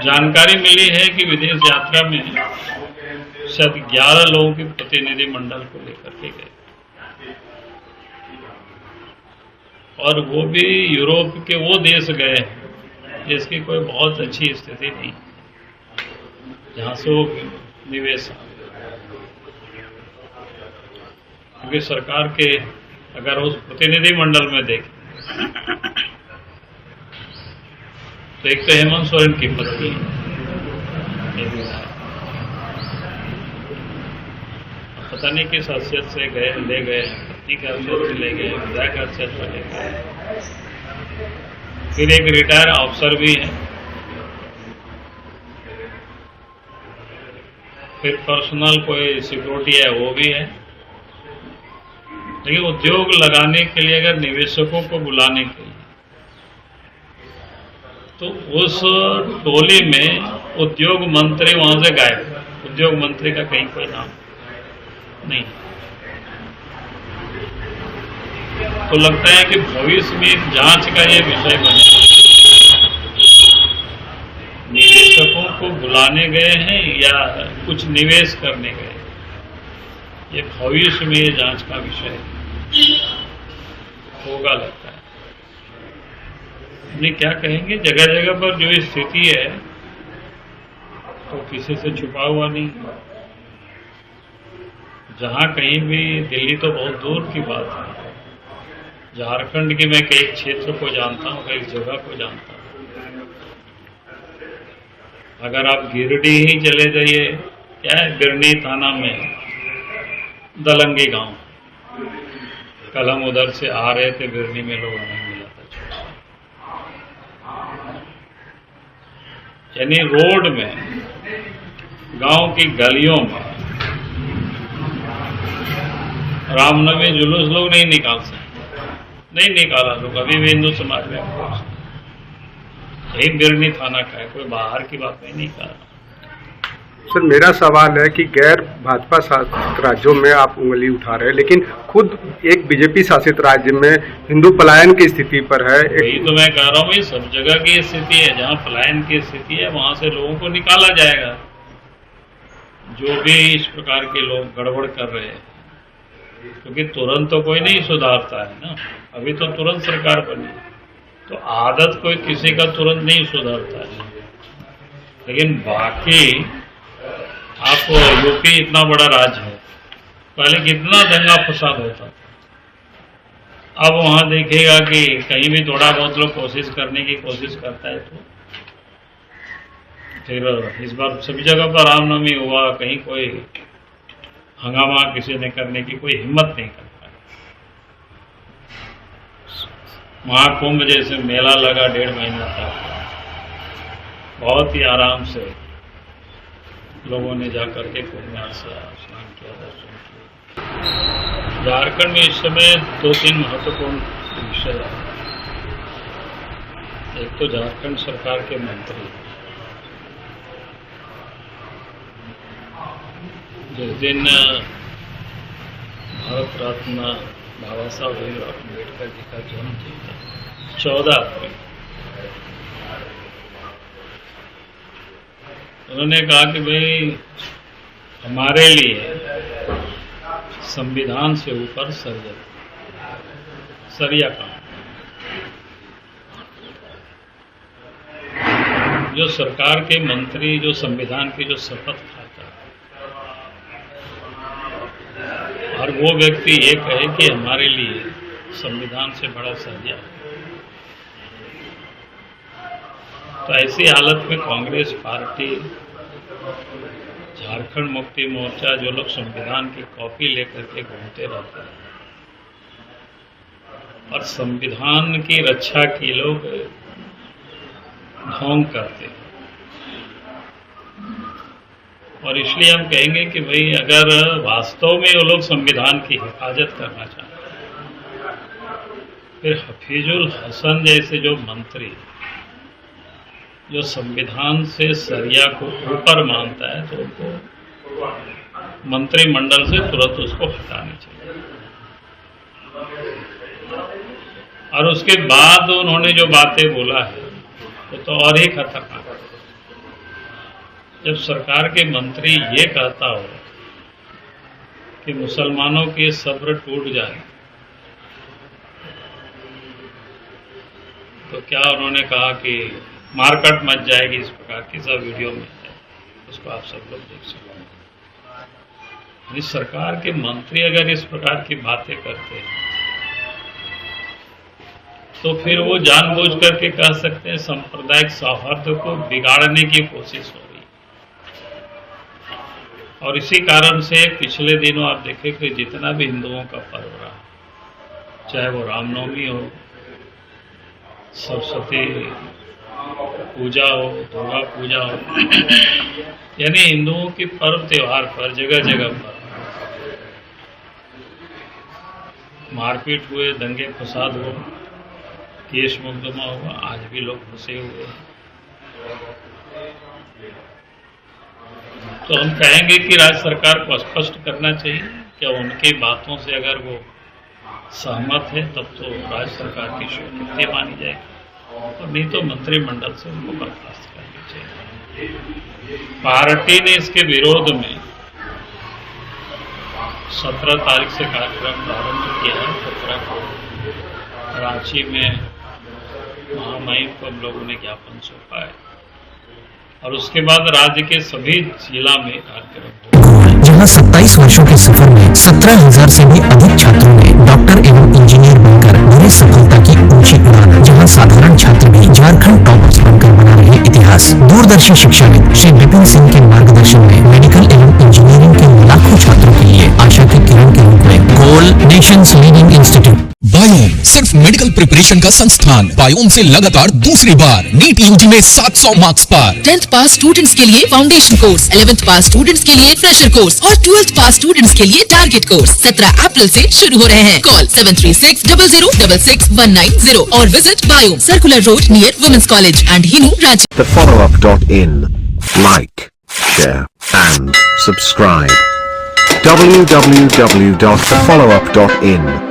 जानकारी मिली है कि विदेश यात्रा में शायद 11 लोगों के प्रतिनिधि मंडल को लेकर के गए, और वो भी यूरोप के वो देश गए जिसकी कोई बहुत अच्छी स्थिति नहीं, जहां से वो निवेश, क्योंकि सरकार के अगर उस प्रतिनिधि मंडल में देखें तो एक तो हेमंत सोरेन की पत्नी पता नहीं किस हैसियत से गए, ले गए, पत्नी की हैसियत से ले गए, विधायक हैसियत से ले गए। फिर एक रिटायर अफसर भी है, फिर पर्सनल कोई सिक्योरिटी है वो भी है। लेकिन उद्योग लगाने के लिए अगर निवेशकों को बुलाने के लिए, तो उस टोली में उद्योग मंत्री वहां से गायब। उद्योग मंत्री का कहीं कोई नाम नहीं। तो लगता है कि भविष्य में एक जांच का ये विषय बने, निवेशकों को बुलाने गए हैं या कुछ निवेश करने गए, ये भविष्य में ये जांच का विषय होगा लगता है। नहीं, क्या कहेंगे, जगह जगह पर जो स्थिति है तो किसी से छुपा हुआ नहीं। जहां कहीं भी, दिल्ली तो बहुत दूर की बात है, झारखंड के मैं कई क्षेत्र को जानता हूं, कई जगह को जानता हूं। अगर आप गिरिडीह ही चले जाइए, क्या है, बिरनी थाना में दलंगी गांव, कल हम उधर से आ रहे थे, बिरनी में लोग हमें मिला था। यानी रोड में, गांव की गलियों में रामनवमी जुलूस लोग नहीं निकाल सकते, नहीं निकाला लोग अभी भी हिंदू समाज में। यही बिरनी थाना का है, कोई बाहर की बात नहीं निकाला। सर, मेरा सवाल है कि गैर भाजपा शासित राज्यों में आप उंगली उठा रहे हैं, लेकिन खुद एक बीजेपी शासित राज्य में हिंदू पलायन की स्थिति पर है। यही तो मैं कह रहा हूँ, सब जगह की स्थिति है, जहाँ पलायन की स्थिति है वहां से लोगों को निकाला जाएगा। जो भी इस प्रकार के लोग गड़बड़ कर रहे हैं, क्योंकि तुरंत तो कोई नहीं सुधारता है ना, अभी तो तुरंत सरकार बनी, तो आदत कोई किसी का तुरंत नहीं सुधरता है। लेकिन बाकी आप, यूपी इतना बड़ा राज्य है, पहले कितना दंगा फसाद होता था, अब वहां देखिएगा कि कहीं भी थोड़ा बहुत लोग कोशिश करने की कोशिश करता है, तो फिर इस बार सभी जगह पर रामनवमी हुआ, कहीं कोई हंगामा किसी ने करने की कोई हिम्मत नहीं करता है। महाकुंभ जैसे मेला लगा 1.5 महीना तक, बहुत ही आराम से लोगों ने जाकर के कुंभ में स्नान किया, दर्शन किया। झारखंड में इस समय 2-3 महत्वपूर्ण विषय है। एक तो झारखंड सरकार के मंत्री, जिस दिन भारत रत्न बाबा साहब भीमराव अम्बेडकर जी का जन्मदिन था, 14 अप्रैल, उन्होंने कहा कि भाई हमारे लिए संविधान से ऊपर सरिया काम। जो सरकार के मंत्री जो संविधान की जो शपथ खाता है और वो व्यक्ति ये कहे कि हमारे लिए संविधान से बड़ा सरिया है, तो ऐसी हालत में कांग्रेस पार्टी, झारखंड मुक्ति मोर्चा, जो लोग संविधान की कॉपी लेकर के घूमते रहते हैं और संविधान की रक्षा की लोग ढोंग करते हैं, और इसलिए हम कहेंगे कि भाई अगर वास्तव में वो लोग संविधान की हिफाजत करना चाहते हैं, फिर हफीजुल हसन जैसे जो मंत्री जो संविधान से सरिया को ऊपर मानता है, तो उनको मंत्रिमंडल से तुरंत उसको हटानी चाहिए। और उसके बाद उन्होंने जो बातें बोला है वो तो और ही खतरनाक है। जब सरकार के मंत्री ये कहता हो कि मुसलमानों के सब्र टूट जाए, तो क्या उन्होंने कहा कि मारकाट मच जाएगी, इस प्रकार की सब वीडियो में है, उसको आप सब लोग देख सकते हैं। इस सरकार के मंत्री अगर इस प्रकार की बातें करते हैं तो फिर वो जानबूझ करके कह सकते हैं सांप्रदायिक सौहार्द को बिगाड़ने की कोशिश हो रही। और इसी कारण से पिछले दिनों आप देखें कि जितना भी हिंदुओं का पर्व रहा, चाहे वो रामनवमी हो, सरस्वती पूजा हो, दुर्गा पूजा हो, यानी हिंदुओं के पर्व त्योहार पर जगह जगह पर मारपीट हुए, दंगे फसाद हो, केस मुकदमा हुआ, आज भी लोग फंसे हुए हैं। तो हम कहेंगे कि राज्य सरकार को स्पष्ट करना चाहिए, क्या उनकी बातों से अगर वो सहमत है तब तो राज्य सरकार की स्वीकृति मानी जाएगी, और नहीं तो मंत्रिमंडल से उनको बर्खास्त करनी चाहिए। पार्टी ने इसके विरोध में 17 तारीख से कार्यक्रम प्रारंभ किया है। 17 को रांची में महामहिम को हम लोगों ने ज्ञापन सौंपा है, और उसके बाद राज्य के सभी जिला में कार्यक्रम, जहां 27 वर्षों के सफर में 17,000 से भी अधिक छात्रों ने डॉक्टर एवं इंजीनियर बनकर बड़ी सफलता की ऊंची उड़ान, जहां साधारण छात्र भी झारखंड टॉपर्स बनकर बना रहे इतिहास। दूरदर्शी शिक्षाविद श्री विपिन सिंह के मार्गदर्शन में मेडिकल एवं इंजीनियरिंग के लाखों छात्रों के लिए आशा की किरण के रूप में गोल नेशंस लीडिंग इंस्टीट्यूट। बायोम सिर्फ मेडिकल प्रिपरेशन का संस्थान। बायोम से लगातार दूसरी बार नीट यूजी में 700 मार्क्स पर। 10th पास स्टूडेंट्स के लिए फाउंडेशन कोर्स, 11th पास स्टूडेंट्स के लिए फ्रेशर कोर्स और 12th पास स्टूडेंट्स के लिए टारगेट कोर्स 17 अप्रैल से शुरू हो रहे हैं। कॉल 7360066190 और visit Biome, circular road near women's college and Hinoo, Ranchi. thefollowup.in. Like, share and subscribe. www.thefollowup.in